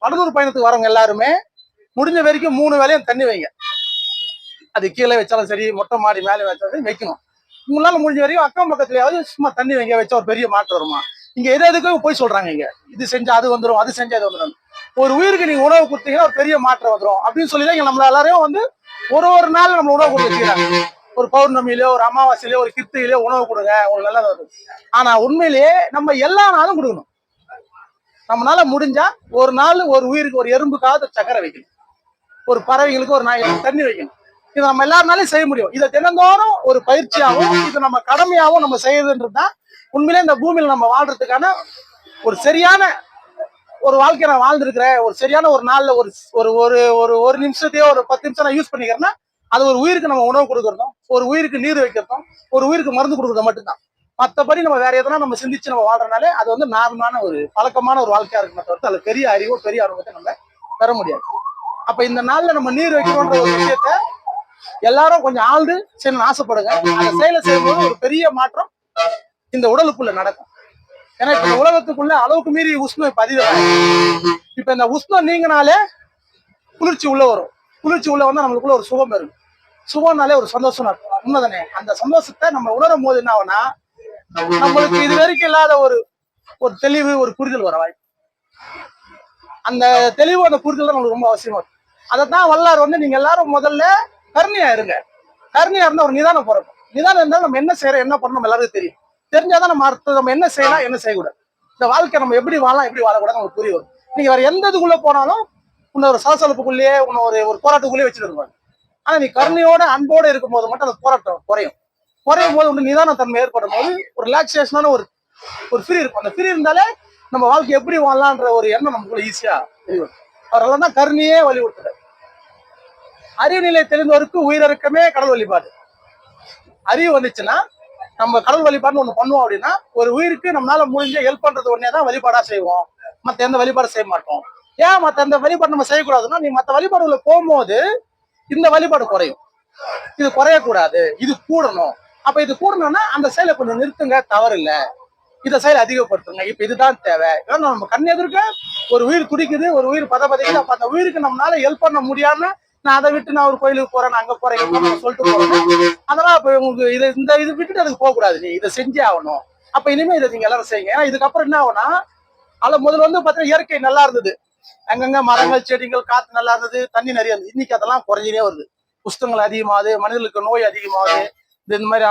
வடலூர் பயணத்துக்கு வரவங்க எல்லாருமே முடிஞ்ச வரைக்கும் 3 வேளையும் தண்ணி வைங்க. அது கீழே வச்சாலும் சரி, மொட்டை மாடி மேலே வச்சாலும் வைக்கணும். உங்களால முடிஞ்ச வரைக்கும் அக்கம் பக்கத்துலயாவது சும்மா தண்ணி வைங்க, வச்சா ஒரு பெரிய மாற்றம் வருமா? இங்க எதுக்கும் போய் சொல்றாங்க, இங்க இது செஞ்சா அது வந்துடும், அது செஞ்சா அது வந்துடும். ஒரு உயிருக்கு நீங்க உணவு கொடுத்தீங்கன்னா ஒரு பெரிய மாற்றம் வந்துடும் அப்படின்னு சொல்லிதான் இங்க நம்மள எல்லாரையும் வந்து ஒரு நாள் நம்ம உணவு கொடுத்துக்கிறாங்க. ஒரு பௌர்ணமியிலயோ ஒரு அமாவாசையிலயோ ஒரு கிருத்தியிலயோ உணவு கொடுங்க, உங்களுக்கு நல்லா வரும். ஆனா உண்மையிலேயே நம்ம எல்லா நாளும் கொடுக்கணும். நம்மளால முடிஞ்சா ஒரு நாள் ஒரு உயிருக்கு ஒரு எறும்புக்காவது சக்கரை வைக்கணும், ஒரு பறவைகளுக்கு ஒரு நாய்க்கு தண்ணி வைக்கணும். இதை நம்ம எல்லாருனாலையும் செய்ய முடியும். இதை தினந்தோறும் ஒரு பயிற்சியாகவும் இது நம்ம கடமையாகவும் நம்ம செய்யறதுன்றதுதான் உண்மையிலே இந்த பூமியில நம்ம வாழ்றதுக்கான ஒரு சரியான ஒரு வாழ்க்கையை நான் வாழ்ந்துருக்கிறேன். ஒரு சரியான ஒரு நாள்ல ஒரு ஒரு ஒரு ஒரு ஒரு நிமிஷத்தையோ ஒரு 10 நிமிஷம் நான் யூஸ் பண்ணிக்கிறேன்னா அது ஒரு உயிருக்கு நம்ம உணவு கொடுக்கறதும், ஒரு உயிருக்கு நீர் வைக்கிறதும், ஒரு உயிருக்கு மருந்து கொடுக்கறது மட்டும்தான். மற்றபடி நம்ம வேற எதனா நம்ம சிந்திச்சு நம்ம வாழ்றதுனாலே அது வந்து நார்மலான ஒரு பழக்கமான ஒரு வாழ்க்கையா இருக்குமே தவிர்த்து அதுல பெரிய அறிவோ பெரிய அனுபவத்தை நம்ம பெற முடியாது. அப்ப இந்த நாள்ல நம்ம நீர் வைக்கணும்ன்ற ஒரு விஷயத்த எல்லாரும் கொஞ்சம் ஆழ்ந்து செய்யணும்னு ஆசைப்படுங்க. அந்த செயலை செய்யும்போது ஒரு பெரிய மாற்றம் இந்த உடலுக்குள்ள நடக்கும். ஏன்னா இப்ப இந்த உலகத்துக்குள்ள அளவுக்கு மீறி உஷ்ணம் இப்ப அதிகம். இப்ப இந்த உஷ்ணம் நீங்கினாலே குளிர்ச்சி உள்ள வரும். குளிர்ச்சி உள்ள வந்தா நம்மளுக்குள்ள ஒரு சுகம் இருக்கும். சுகம்னாலே ஒரு சந்தோஷம் இருக்கும். உண்மைதானே? அந்த சந்தோஷத்தை நம்ம உணரும் போது என்ன ஆகும்னா நம்மளுக்கு இது வரைக்கும் இல்லாத ஒரு ஒரு தெளிவு, ஒரு புரிதல் வர வாய்ப்பு. அந்த தெளிவு, அந்த புரிதல் தான் நம்மளுக்கு ரொம்ப அவசியமா இருக்கும். அதைத்தான் வல்லார் வந்து நீங்க எல்லாரும் முதல்ல கருணையா இருங்க. கருணையா இருந்தா ஒரு நிதானம் பிறக்கும். நிதானம் இருந்தாலும் நம்ம என்ன செய்யறோம், என்ன பண்ணணும் எல்லாருக்கும் தெரியும். தெரிஞ்சாதான் நம்ம அடுத்து நம்ம என்ன செய்யலாம், என்ன செய்யக்கூடாது, இந்த வாழ்க்கை நம்ம எப்படி வாழலாம், எப்படி வாழக்கூடாது நமக்கு புரிய வரும். நீங்க வேற எந்த இதுக்குள்ள போனாலும் உன்னை ஒரு சலசலப்புக்குள்ளேயே உன்னை ஒரு போராட்டத்துக்குள்ளேயே வச்சுட்டு இருப்பாங்க. ஆனா நீ கருணையோட அன்போட இருக்கும் போது மட்டும் அந்த போராட்டம் குறையும். குறையும் போது ஒன்று நிதான தன்மை ஏற்படும் போது ஒரு ரிலாக்ஸேஷனான ஒரு ஒரு ஃப்ரீ இருக்கும். அந்த ஃப்ரீ இருந்தாலே நம்ம வாழ்க்கை எப்படி வாழலான்ற ஒரு எண்ணம் நமக்குள்ள ஈஸியா தெரியும். அவரெல்லாம் தான் கருணையே வலியுறுத்துறாரு. அறிவு நிலை தெரிந்தவருக்கு உயிரிறக்கமே கடல் வழிபாடு. அறிவு வந்துச்சுன்னா நம்ம கடல் வழிபாடுன்னு ஒண்ணு பண்ணுவோம். அப்படின்னா ஒரு உயிருக்கு நம்மளால முடிஞ்ச ஹெல்ப் பண்றது ஒன்னே தான் வழிபாடா செய்வோம். மத்த எந்த வழிபாடு செய்ய மாட்டோம். ஏன் மத்த எந்த வழிபாடு நம்ம செய்யக்கூடாதுன்னா, நீ மத்த வழிபாடுகளை போகும்போது இந்த வழிபாடு குறையும். இது குறையக்கூடாது, இது கூடணும். அப்ப இது கூடணும்னா அந்த செயலை கொஞ்சம் நிறுத்துங்க, தவறு இல்ல, இதை செயலை அதிகப்படுத்துங்க, இப்ப இதுதான் தேவை. ஏன்னா நம்ம கண் எதிர்க்க ஒரு உயிர் துடிக்குது, ஒரு உயிர் பதக்குது. அப்ப அந்த உயிருக்கு நம்மளால ஹெல்ப் பண்ண முடியாம நான் அதை விட்டு நான் ஒரு கோயிலுக்கு போறேன், நான் அங்க போறேன், சொல்லிட்டு போறேன். அதெல்லாம் இப்ப உங்களுக்கு இதை இந்த இது விட்டுட்டு அதுக்கு போக கூடாது, நீ இதை செஞ்சே ஆகணும். அப்ப இனிமே இதை நீங்க எல்லாரும் செய்யுங்க. ஏன்னா இதுக்கப்புறம் என்ன ஆகும்னா, அதுல முதல்ல வந்து பாத்தீங்கன்னா இயற்கை நல்லா இருந்தது. அங்கங்க மரங்கள், செடிகள், காத்து நல்லா இருந்தது, தண்ணி நிறைய இருந்தது. இன்னைக்கு அதெல்லாம் குறைஞ்சினே வருது. புஷ்டங்கள் அதிகமாகுது, மனிதர்களுக்கு நோய் அதிகமாகுது, இந்த மாதிரி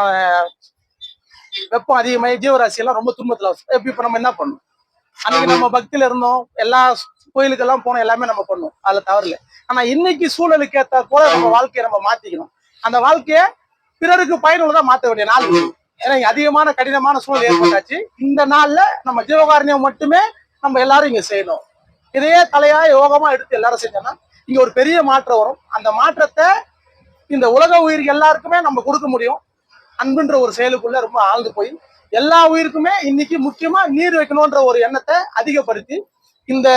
வெப்பம் அதிகமாகி ஜீவராசி எல்லாம் ரொம்ப துன்பத்துல. இப்ப நம்ம என்ன பண்ணணும்? அன்னைக்கு நம்ம பக்தியில இருந்தோம், எல்லா கோயிலுக்கெல்லாம் போனோம், எல்லாமே நம்ம பண்ணோம், அதுல தவறு இல்லை. ஆனா இன்னைக்கு சூழலுக்கு ஏற்ற போல நம்ம வாழ்க்கையை நம்ம மாத்திக்கணும். அந்த வாழ்க்கைய பிறருக்கு பயனுள்ளதா மாற்ற வேண்டிய நாள். ஏன்னா அதிகமான கடினமான சூழல் ஏற்பட்டாச்சு. இந்த நாள்ல நம்ம ஜீவகாரணியம் மட்டுமே நம்ம எல்லாரும் இங்க செய்யணும். இதையே தலையா யோகமா எடுத்து எல்லாரும் செஞ்சோம்னா இங்க ஒரு பெரிய மாற்றம் வரும். அந்த மாற்றத்தை இந்த உலக உயிருக்கு எல்லாருக்குமே நம்ம கொடுக்க முடியும். அன்புன்ற ஒரு செயலுக்குள்ள ரொம்ப ஆழ்ந்து போய் எல்லா உயிருக்குமே இன்னைக்கு முக்கியமா நீர் வைக்கணும்ன்ற ஒரு எண்ணத்தை அதிகப்படுத்தி இந்த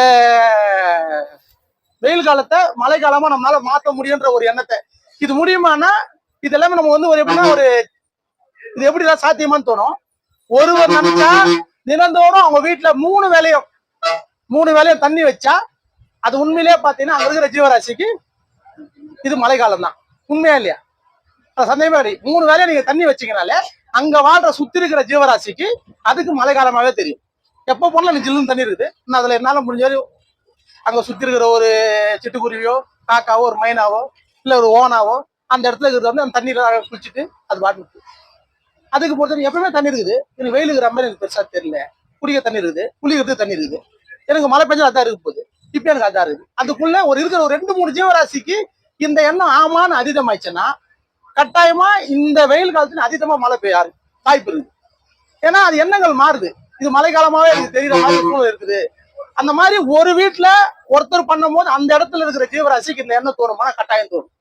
வெயில் காலத்தை மழை காலமா நம்மளால மாற்ற முடியுன்ற ஒரு எண்ணத்தை, இது முடியுமானா இது எல்லாமே நம்ம வந்து ஒரு எப்படின்னா ஒரு இது எப்படிதான் சாத்தியமான்னு தோணும். ஒருவர் நினைச்சா தினந்தோறும் அவங்க வீட்டுல 3 வேளையும் தண்ணி வச்சா அது உண்மையிலேயே பாத்தீங்கன்னா அங்க இருக்கிற ஜீவராசிக்கு இது மழை காலம் தான். உண்மையா இல்லையா? சந்தேகமே கிடையாது. 3 வேளையும் நீங்க தண்ணி வச்சீங்கனாலே அங்க வாழ்ற சுத்தி இருக்கிற ஜீவராசிக்கு அதுக்கு மழை காலமாவே தெரியும். எப்ப போனாலும் நீ ஜில்லுன்னு தண்ணி இருக்குது. அதுல என்னால முடிஞ்சாரு அங்க சுத்தி இருக்கிற ஒரு சிட்டுக்குருவியோ, காக்காவோ, ஒரு மைனாவோ, இல்ல ஒரு ஓனாவோ அந்த இடத்துல இருக்கிறது வந்து அந்த தண்ணீரை குளிச்சுட்டு அது பாட்டு அதுக்கு பொறுத்த எப்பவுமே தண்ணி இருக்குது. எனக்கு வெயில் இருக்கிற மாதிரி எனக்கு பெருசா தெரியல. குடிக்க தண்ணி இருக்குது, குளிக்கிறதுக்கு தண்ணி இருக்குது. எனக்கு மழை பெஞ்சா அதான் இருக்க போகுது. இப்ப எனக்கு அதான் இருக்குது. அதுக்குள்ள ஒரு இருக்கிற ஒரு 2-3 ஜீவராசிக்கு இந்த எண்ணம் ஆமான்னு அதீதமாயிடுச்சுன்னா கட்டாயமா இந்த வெயில் காலத்துல அதிகமா மழை பெய்யாது வாய்ப்பு இருக்குது. ஏன்னா அது எண்ணங்கள் மாறுது. இது மழை காலமாவே எனக்கு தெரியற மாதிரி சூழல் இருக்குது. அந்த மாதிரி ஒரு வீட்டுல ஒருத்தர் பண்ணும் போது அந்த இடத்துல இருக்கிற ஜீவராசிக்கு இந்த எண்ணம் தோணுமானா கட்டாயம் தோணும்.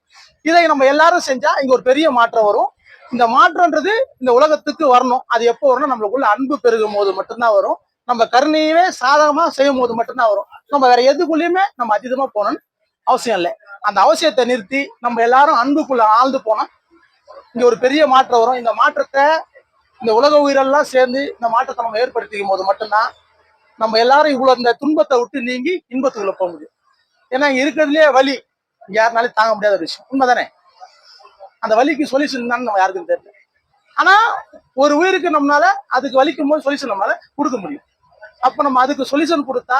இதை நம்ம எல்லாரும் செஞ்சா இங்க ஒரு பெரிய மாற்றம் வரும். இந்த மாற்றம்ன்றது இந்த உலகத்துக்கு வரணும். அது எப்போ வரணும்? நம்மளுக்குள்ள அன்பு பெருகும் போது மட்டும்தான் வரும். நம்ம கருணையவே சாதகமா செய்யும் போது மட்டும்தான் வரும். நம்ம வேற எதுக்குள்ளயுமே நம்ம அதீதமா போகணும்னு அவசியம் இல்லை. அந்த அவசியத்தை நிறுத்தி நம்ம எல்லாரும் அன்புக்குள்ள ஆழ்ந்து போனா இங்க ஒரு பெரிய மாற்றம் வரும். இந்த மாற்றத்தை இந்த உலக உயிரெல்லாம் சேர்ந்து இந்த மாற்றத்தை நம்ம ஏற்படுத்திக்கும் போது மட்டும்தான் நம்ம எல்லாரும் இவ்வளவு இந்த துன்பத்தை விட்டு நீங்கி இன்பத்துக்குள்ள போக முடியும். ஏன்னா இங்க இருக்கிறதுலயே வலி யாருனாலும் தாங்க முடியாத ஒரு விஷயம். உண்மைதானே? அந்த வலிக்கு சொல்யூஷன் தான் நம்ம யாருக்கும் தெரியல. ஆனா ஒரு உயிருக்கு நம்மளால அதுக்கு வலிக்கும் போது சொல்யூஷன் நம்மளால கொடுக்க முடியும். அப்ப நம்ம அதுக்கு சொல்யூஷன் கொடுத்தா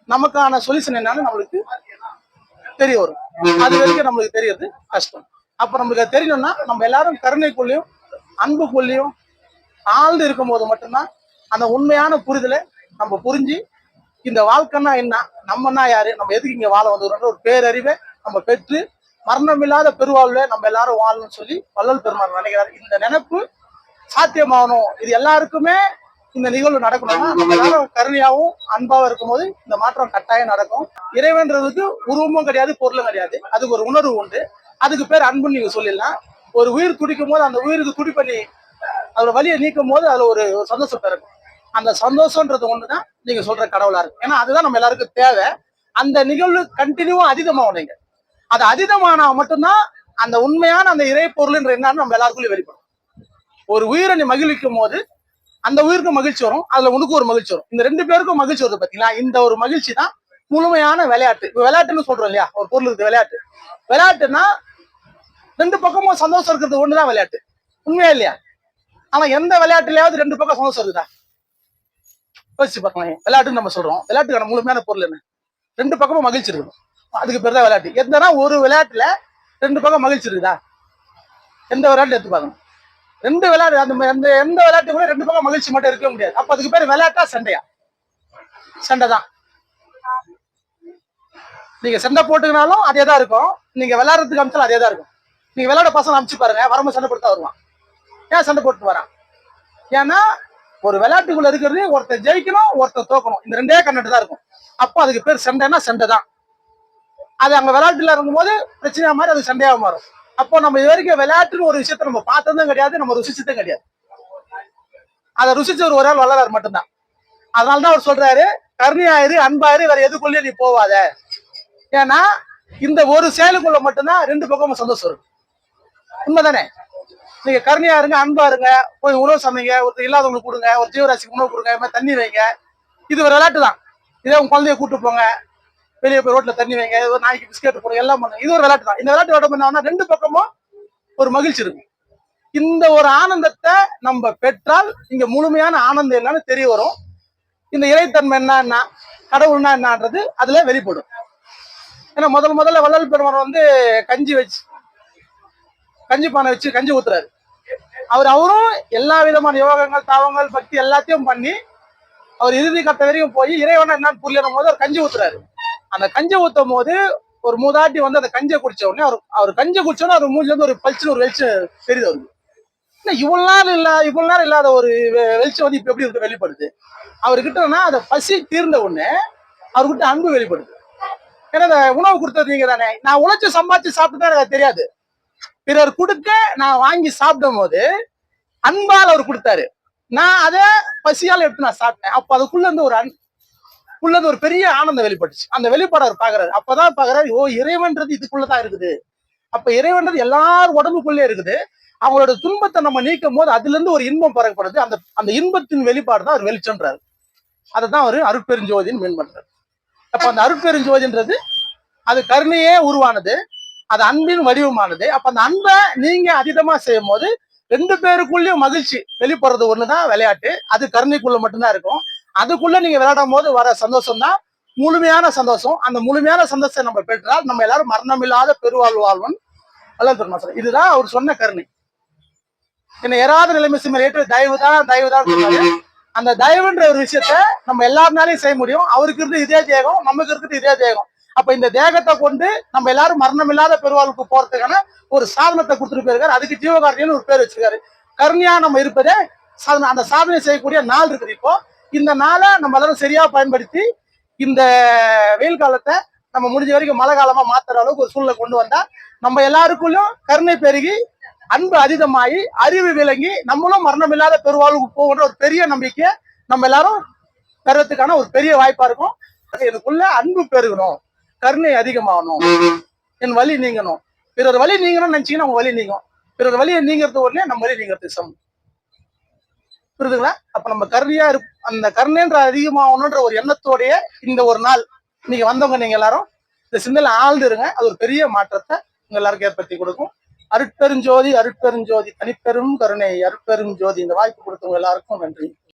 நமக்கான சொல்யூஷன் என்னன்னு நம்மளுக்கு தெரிய வரும். அது வரைக்கும் நம்மளுக்கு தெரியறது கஷ்டம். அப்ப நம்மளுக்கு தெரியணும்னா நம்ம எல்லாரும் கருணைக்குள்ளேயும் அன்புக்குள்ளேயும் ஆழ்ந்து இருக்கும் போது மட்டும்தான் அந்த உண்மையான புரிதலை நம்ம புரிஞ்சு இந்த வாழ்க்கைன்னா என்ன, நம்மன்னா யாரு, நம்ம எதுக்கு இங்க வாழ வந்துடுறோன்ற ஒரு பேரறிவை நம்ம பெற்று மரணமில்லாத பெருவாழ்வை நம்ம எல்லாரும் வாழணும்னு சொல்லி வள்ளல் பெருமாள் நினைக்கிறாரு. இந்த நினைப்பு சாத்தியமாகணும், இது எல்லாருக்குமே இந்த நிகழ்வு நடக்கணும்னா நம்ம எல்லாரும் கருணையாவும் அன்பாவும் இருக்கும்போது இந்த மாற்றம் கட்டாயம் நடக்கும். இறைவன்றதுக்கு உருவமும் கிடையாது, பொருளும் கிடையாது, அதுக்கு ஒரு உணர்வு உண்டு. அதுக்கு பேர் அன்புன்னு நீங்க சொல்லிடலாம். ஒரு உயிர் துடிக்கும் போது அந்த உயிருக்கு துடிப்பை நீ அதோட வலியை நீக்கும் போது அதுல ஒரு சந்தோஷம் பிறக்கும். அந்த சந்தோஷம்ன்றது ஒண்ணுதான் நீங்க சொல்ற கடவுளா இருக்கு. ஏன்னா அதுதான் நம்ம எல்லாருக்கும் தேவை. அந்த நிகழ்வு கண்டினியூவா அதீதமாகும். நீங்க அது அதீதமானா மட்டும்தான் அந்த உண்மையான அந்த இறை பொருள்ன்ற என்னன்னு நம்ம எல்லாருக்குள்ளயும் வெளிப்படும். ஒரு உயிரை நீ மகிழ்விக்கும் போது அந்த உயிருக்கு மகிழ்ச்சி வரும், அதுல உனக்கு ஒரு மகிழ்ச்சி வரும். இந்த ரெண்டு பேருக்கும் மகிழ்ச்சி வருது பாத்தீங்களா, இந்த ஒரு மகிழ்ச்சி தான் முழுமையான விளையாட்டு. விளையாட்டுன்னு சொல்றோம் இல்லையா, ஒரு பொருள் இருக்கு விளையாட்டு. விளையாட்டுன்னா ரெண்டு பக்கமும் சந்தோஷம் இருக்கிறது ஒண்ணுதான் விளையாட்டு, உண்மையா இல்லையா? ஆனா எந்த விளையாட்டுலயாவது ரெண்டு பக்கம் சந்தோஷம் இருக்குதா? யோசிச்சு பார்க்கலாம். விளையாட்டுன்னு நம்ம சொல்றோம், விளையாட்டுக்கான முழுமையான பொருள் என்ன? ரெண்டு பக்கமும் மகிழ்ச்சி இருக்கணும், அதுக்கு பேர் தான் விளையாட்டு. எந்தனா ஒரு விளையாட்டுல ரெண்டு பக்கம் மகிழ்ச்சி இருக்குதா? எந்த விளையாட்டு எடுத்து பார்க்கணும். ரெண்டு விளையாட்டு அந்த எந்த விளையாட்டு கூட ரெண்டு பக்கம் மகிழ்ச்சி மட்டும் இருக்க முடியாது. அப்ப அதுக்கு பேர் விளையாட்டா சண்டையா? சண்டை தான். நீங்க சண்டை போட்டுக்கினாலும் அதே தான் இருக்கும், நீங்க விளையாடுறதுக்கு அமிச்சாலும் அதே தான் இருக்கும். நீங்க விளையாட பசங்க அமிச்சு பாருங்க, வரம்பு சண்டை போட்டு தான் வருவான். ஏன் சண்டை போட்டு வரான்? ஏன்னா ஒரு விளையாட்டுக்குள்ள இருக்கிறது ஒருத்தர் ஜெயிக்கணும், ஒருத்தர் தோக்கணும், இந்த ரெண்டே கண்ணட்டு தான் இருக்கும். அப்போ அதுக்கு பேர் சண்டைன்னா சண்டை தான். அது அங்க விளையாட்டுல இருக்கும்போது பிரச்சனையா மாறி அது சண்டையா மாறும். அப்போ நம்ம இது வரைக்கும் விளையாட்டுன்னு ஒரு விஷயத்த நம்ம பார்த்ததும் கிடையாது, நம்ம ருசிச்சதும் கிடையாது. அதை ருசிச்சவர் ஒரு ஆள் வள்ளலார் மட்டும்தான். அதனாலதான் அவர் சொல்றாரு, கருணையாயிரு அன்பாயிரு, வேற எதுக்குள்ளேயும் நீ போவாத. ஏன்னா இந்த ஒரு செயலுக்குள்ள மட்டும்தான் ரெண்டு பக்கமும் சந்தோஷம் இருக்கும். உண்மைதானே? நீங்க கருணையா இருங்க, அன்பா இருங்க, போய் உணவு சமைங்க, ஒருத்தர் இல்லாதவங்களுக்கு கொடுங்க, ஒரு ஜீவராசிக்கு உணவு கொடுங்க, தண்ணி வைங்க. இது ஒரு விளையாட்டு தான். இதே உங்க குழந்தைய கூட்டு போங்க, வெளியே போய் ரோட்ல தண்ணி வைங்க, ஒரு நாய்க்கு பிஸ்கெட் போடுங்க, எல்லாம் பண்ணுங்க. இது ஒரு விளையாட்டு தான். இந்த விளையாட்டு விளையாட்டு ரெண்டு பக்கமும் ஒரு மகிழ்ச்சி இருக்கு. இந்த ஒரு ஆனந்தத்தை நம்ம பெற்றால் இங்க முழுமையான ஆனந்தம் என்னன்னு தெரிய வரும். இந்த இறைத்தன்மை என்ன, கடவுள்னா என்னன்றது அதுல வெளிப்படும். ஏன்னா முதல்ல வள்ளல் பெருமான் வந்து கஞ்சி பானை வச்சு கஞ்சி ஊத்துறாரு. அவரும் எல்லா விதமான யோகங்கள், தாவங்கள், பக்தி எல்லாத்தையும் பண்ணி அவர் இறுதி கட்ட வரைக்கும் போய் இறைவனா என்னன்னு புரியணும் போது அவர் கஞ்சி ஊத்துறாரு. அந்த கஞ்சி ஊத்தும் போது ஒரு மூதாட்டி வந்து அந்த கஞ்சியை குடிச்ச உடனே அவர் கஞ்சி குடிச்சோன்னா அவர் மூஞ்சில இருந்து ஒரு பளிச்சுன்னு ஒரு வெளிச்சம் தெரியுது அவருக்கு. இவ்வளவு நேரம் இல்லாத ஒரு வெளிச்சம் வந்து இப்ப எப்படி இருக்கு வெளிப்படுது அவர்கிட்டனா. அதை பசி தீர்ந்த உடனே அவர்கிட்ட அன்பு வெளிப்படுது. ஏன்னா அந்த உணவு கொடுத்தது நீங்க தானே, நான் உழைச்சு சம்பாதிச்சு சாப்பிட்டு தான் எனக்கு தெரியாது, பிறர் கொடுக்க நான் வாங்கி சாப்பிடும் போது அன்பால் அவர் கொடுத்தாரு, நான் அதை பசியால் எடுத்து நான் சாப்பிட்டேன். அப்ப அதுக்குள்ள இருந்து ஒரு பெரிய ஆனந்தம் வெளிப்பட்டுச்சு. அந்த வெளிப்பாடு அவர் பாக்குறாரு. அப்பதான் பாக்குறாரு, ஓ இறைவன்றது இதுக்குள்ளதான் இருக்குது. அப்ப இறைவன்றது எல்லாரும் உடம்புக்குள்ளே இருக்குது. அவங்களோட துன்பத்தை நம்ம நீக்கும் போது அதுல இருந்து ஒரு இன்பம் பறக்கப்படுது. அந்த இன்பத்தின் வெளிப்பாடு தான் அவர் வெளிச்சம்ன்றாரு. அதைதான் அவர் அருட்பெருஞ்சோதின்னு மீன் பண்றாரு. அப்ப அந்த அருட்பெருஞ்சோதின்றது அது கருணையே உருவானது, அது அன்பின் வடிவமானது. அப்ப அந்த அன்பை நீங்க அதீதமா செய்யும் போது ரெண்டு பேருக்குள்ளயும் மகிழ்ச்சி வெளிப்படுறது ஒண்ணுதான் விளையாட்டு. அது கருணைக்குள்ள மட்டும்தான் இருக்கும். அதுக்குள்ள நீங்க விளையாடும் போது வர சந்தோஷம் தான் முழுமையான சந்தோஷம். அந்த முழுமையான சந்தோஷத்தை நம்ம பெற்றால் நம்ம எல்லாரும் மரணமில்லாத பெருவாழ்வு வாழ்வன் வள்ளல் பெருமாள் சொல்றாரு. இதுதான் அவர் சொன்ன கருணை. என்ன ஏறாத நிலைமை சிம்மர் ஏற்று தயவுதான் சொன்னாரு. அந்த தயவுன்ற ஒரு விஷயத்த நம்ம எல்லாருனாலையும் செய்ய முடியும். அவருக்கு இருந்து இதே தேகம், நமக்கு இருக்குது இதே தேகம். அப்ப இந்த தேகத்தை கொண்டு நம்ம எல்லாரும் மரணமில்லாத பெருவாழ்வுக்கு போறதுக்கான ஒரு சாதனத்தை கொடுத்துட்டு போயிருக்காரு. அதுக்கு ஜீவகாரணின்னு ஒரு பேர் வச்சிருக்காரு. கருணையா நம்ம இருப்பதே அந்த சாதனை செய்யக்கூடிய நாள் இருக்குது. இப்போ இந்த நாளை நம்ம எல்லாரும் சரியா பயன்படுத்தி இந்த வெயில் காலத்தை நம்ம முடிஞ்ச வரைக்கும் மழை காலமா மாத்துற அளவுக்கு ஒரு சூழ்நிலை கொண்டு வந்தா நம்ம எல்லாருக்குள்ளும் கருணை பெருகி அன்பு அதீதமாகி அறிவு விளங்கி நம்மளும் மரணமில்லாத பெருவாழ்வுக்கு போகின்ற ஒரு பெரிய நம்பிக்கையை நம்ம எல்லாரும் பெறத்துக்கான ஒரு பெரிய வாய்ப்பா இருக்கும். எனக்குள்ள அன்பு பெருகணும், கருணை அதிகமாகணும், என் வலி நீங்கணும். பிறர் வலி நீங்கணும்னு நினைச்சீங்கன்னா உங்க வலி நீங்கும். பிறர் வலியை நீங்கிறது உடனே நம்ம வலி நீங்கிறது சமம். புரியுதுங்களா? அப்ப நம்ம கருணையா அந்த கருணைன்ற அதிகமாகணுன்ற ஒரு எண்ணத்தோடைய இந்த ஒரு நாள் நீங்க வந்தவங்க நீங்க எல்லாரும் இந்த சிந்தனை ஆழ்ந்து இருங்க. அது ஒரு பெரிய மாற்றத்தை உங்க எல்லாருக்கும் ஏற்படுத்தி கொடுக்கும். அருட்பெருஞ்சோதி தனிப்பெரும் கருணை அருட்பெரும் ஜோதி. இந்த வாய்ப்பு கொடுத்தவங்க எல்லாருக்கும் நன்றி.